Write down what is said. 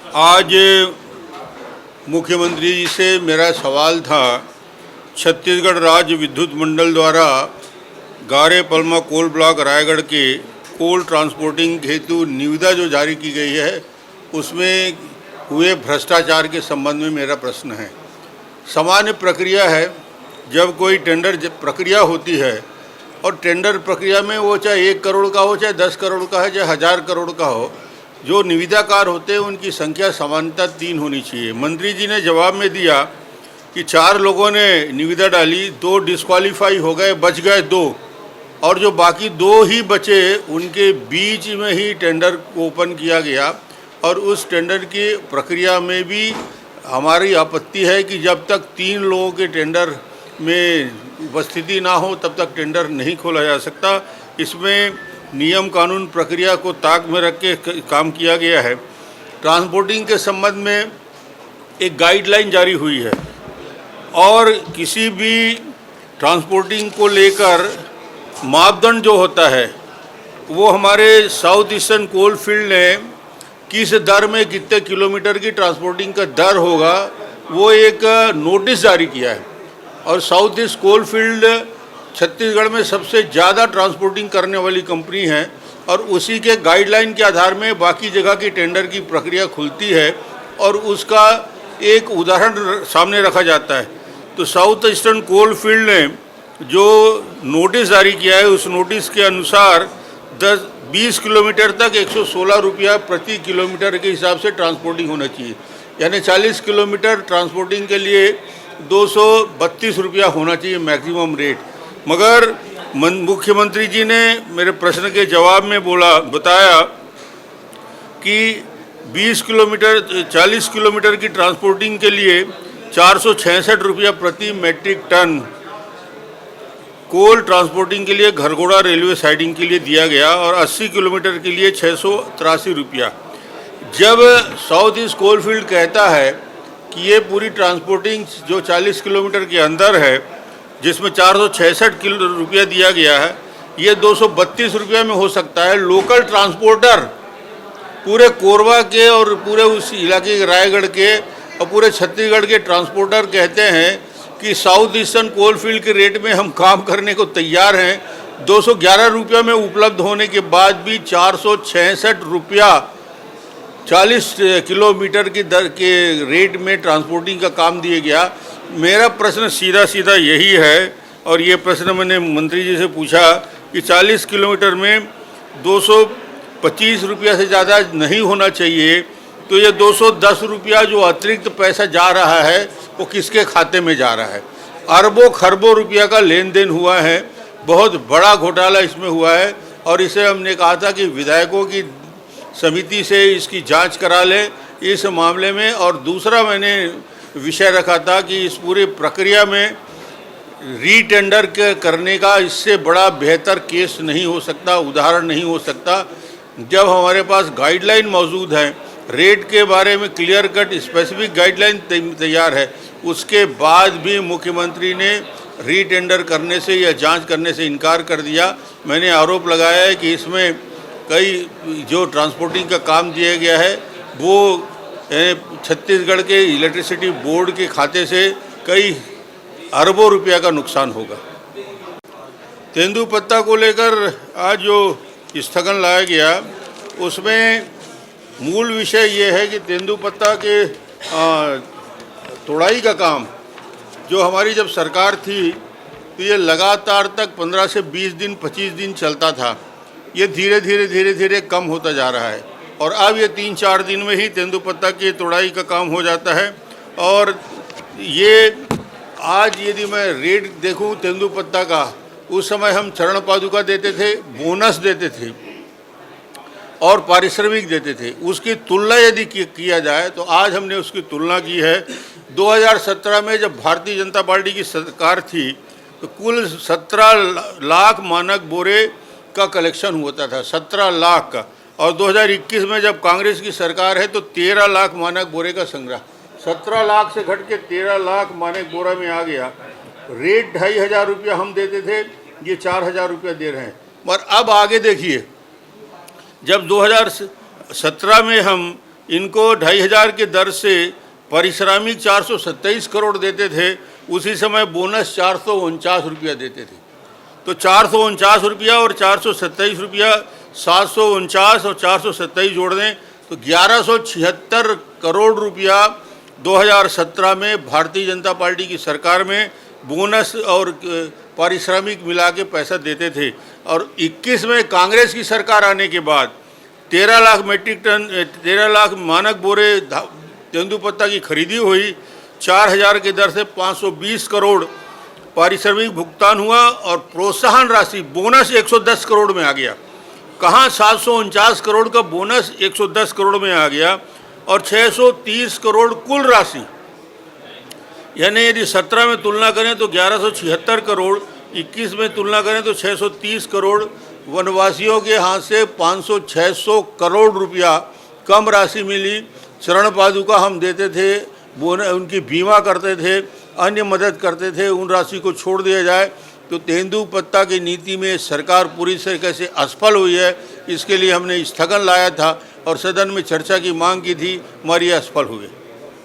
आज मुख्यमंत्री जी से मेरा सवाल था, छत्तीसगढ़ राज्य विद्युत मंडल द्वारा गारे पलमा कोल ब्लॉक रायगढ़ के कोल ट्रांसपोर्टिंग हेतु निविदा जो जारी की गई है उसमें हुए भ्रष्टाचार के संबंध में मेरा प्रश्न है। सामान्य प्रक्रिया है, जब कोई टेंडर प्रक्रिया होती है और टेंडर प्रक्रिया में वो चाहे 1 करोड़ का हो, चाहे 10 करोड़ का है, चाहे 1000 करोड़ का हो, जो निविदाकार होते हैं उनकी संख्या सामान्यतः 3 होनी चाहिए। मंत्री जी ने जवाब में दिया कि 4 लोगों ने निविदा डाली, 2 डिस्क्वालीफाई हो गए, बच गए 2, और जो बाकी 2 ही बचे उनके बीच में ही टेंडर ओपन किया गया। और उस टेंडर की प्रक्रिया में भी हमारी आपत्ति है कि जब तक 3 लोगों के टेंडर में उपस्थिति ना हो तब तक टेंडर नहीं खोला जा सकता। इसमें नियम कानून प्रक्रिया को ताक में रख के काम किया गया है। ट्रांसपोर्टिंग के संबंध में एक गाइडलाइन जारी हुई है और किसी भी ट्रांसपोर्टिंग को लेकर मापदंड जो होता है वो हमारे साउथ ईस्टर्न कोल फील्ड ने किस दर में कितने किलोमीटर की ट्रांसपोर्टिंग का दर होगा वो एक नोटिस जारी किया है। और south east coal field Chhattisgarh में सबसे ज़्यादा ट्रांसपोर्टिंग करने वाली कंपनी है और उसी के गाइडलाइन के आधार में बाकी जगह की टेंडर की प्रक्रिया खुलती है और उसका एक उदाहरण सामने रखा जाता है। तो साउथ ईस्टर्न कोल फील्ड ने जो नोटिस जारी किया है उस नोटिस के अनुसार 20 किलोमीटर तक 116 रुपया प्रति किलोमीटर के हिसाब से ट्रांसपोर्टिंग होना चाहिए, यानी 40 किलोमीटर ट्रांसपोर्टिंग के लिए 232 रुपया होना चाहिए मैक्सिमम रेट। मगर मुख्यमंत्री जी ने मेरे प्रश्न के जवाब में बताया कि 40 किलोमीटर की ट्रांसपोर्टिंग के लिए 466 रुपया प्रति मेट्रिक टन कोल ट्रांसपोर्टिंग के लिए घरघोड़ा रेलवे साइडिंग के लिए दिया गया और 80 किलोमीटर के लिए 683 रुपया। जब साउथ ईस्ट कोल फील्ड कहता है कि ये पूरी ट्रांसपोर्टिंग जो 40 किलोमीटर के अंदर है जिसमें 466 रुपया दिया गया है, ये 232 रुपया में हो सकता है। लोकल ट्रांसपोर्टर पूरे कोरबा के और पूरे उस इलाके के रायगढ़ के और पूरे छत्तीसगढ़ के ट्रांसपोर्टर कहते हैं कि साउथ ईस्टर्न कोल फील्ड के रेट में हम काम करने को तैयार हैं। 211 रुपया में उपलब्ध होने के बाद भी 466 रुपया 40 किलोमीटर की दर के रेट में ट्रांसपोर्टिंग का काम दिया गया। मेरा प्रश्न सीधा यही है और ये प्रश्न मैंने मंत्री जी से पूछा कि 40 किलोमीटर में 225 रुपया से ज़्यादा नहीं होना चाहिए, तो ये 210 रुपया जो अतिरिक्त पैसा जा रहा है वो किसके खाते में जा रहा है? अरबों खरबों रुपया का लेन देन हुआ है, बहुत बड़ा घोटाला इसमें हुआ है और इसे हमने कहा था कि विधायकों की समिति से इसकी जांच करा ले इस मामले में। और दूसरा मैंने विषय रखा था कि इस पूरी प्रक्रिया में रीटेंडर करने का इससे बड़ा बेहतर केस नहीं हो सकता, उदाहरण नहीं हो सकता। जब हमारे पास गाइडलाइन मौजूद है, रेट के बारे में क्लियर कट स्पेसिफिक गाइडलाइन तैयार है, उसके बाद भी मुख्यमंत्री ने रीटेंडर करने से या जांच करने से इनकार कर दिया। मैंने आरोप लगाया है कि इसमें कई जो ट्रांसपोर्टिंग का काम दिया गया है वो छत्तीसगढ़ के इलेक्ट्रिसिटी बोर्ड के खाते से कई अरबों रुपया का नुकसान होगा। तेंदुपत्ता को लेकर आज जो स्थगन लाया गया उसमें मूल विषय ये है कि तेंदुपत्ता के तोड़ाई का काम जो हमारी जब सरकार थी तो ये लगातार तक 15 से 20 दिन 25 दिन चलता था। ये धीरे धीरे कम होता जा रहा है और अब ये 3-4 दिन में ही तेंदुपत्ता की तोड़ाई का काम हो जाता है। और ये आज यदि मैं रेट देखूं तेंदुपत्ता का, उस समय हम चरण पादुका देते थे, बोनस देते थे और पारिश्रमिक देते थे। उसकी तुलना यदि किया जाए तो आज हमने उसकी तुलना की है। 2017 में जब भारतीय जनता पार्टी की सरकार थी तो कुल 17 लाख मानक बोरे का कलेक्शन होता था, 17 लाख का। और 2021 में जब कांग्रेस की सरकार है तो 13 लाख मानक बोरे का संग्रह, 17 लाख से घट के 13 लाख मानक बोरा में आ गया। रेट 2500 रुपया हम देते थे, ये 4000 रुपया दे रहे हैं। मगर अब आगे देखिए, जब 2017 में हम इनको 2500 के दर से पारिश्रमिक 427 करोड़ देते थे, उसी समय बोनस 449 रुपया देते थे। तो 449 रुपया और 427 रुपया, 749 और 427 जोड़ दें तो 1176 करोड़ रुपया 2017 में भारतीय जनता पार्टी की सरकार में बोनस और पारिश्रमिक मिला के पैसा देते थे। और 21 में कांग्रेस की सरकार आने के बाद 13 लाख मेट्रिक टन 13 लाख मानक बोरे तेंदुपत्ता की खरीदी हुई। 4000 की दर से 520 करोड़ पारिश्रमिक भुगतान हुआ और प्रोत्साहन राशि बोनस 110 करोड़ में आ गया। कहाँ 749 करोड़ का बोनस 110 करोड़ में आ गया और 630 करोड़ कुल राशि, यानी यदि 17 में तुलना करें तो 1176 करोड़, 21 में तुलना करें तो 630 करोड़। वनवासियों के हाथ से 500-600 करोड़ रुपया कम राशि मिली। शरण पादुका हम देते थे, उनकी बीमा करते थे, अन्य मदद करते थे, उन राशि को छोड़ दिया जाए तो तेंदुपत्ता की नीति में सरकार पूरी तरीके से असफल हुई है। इसके लिए हमने स्थगन लाया था और सदन में चर्चा की मांग की थी, हमारी असफल हुए।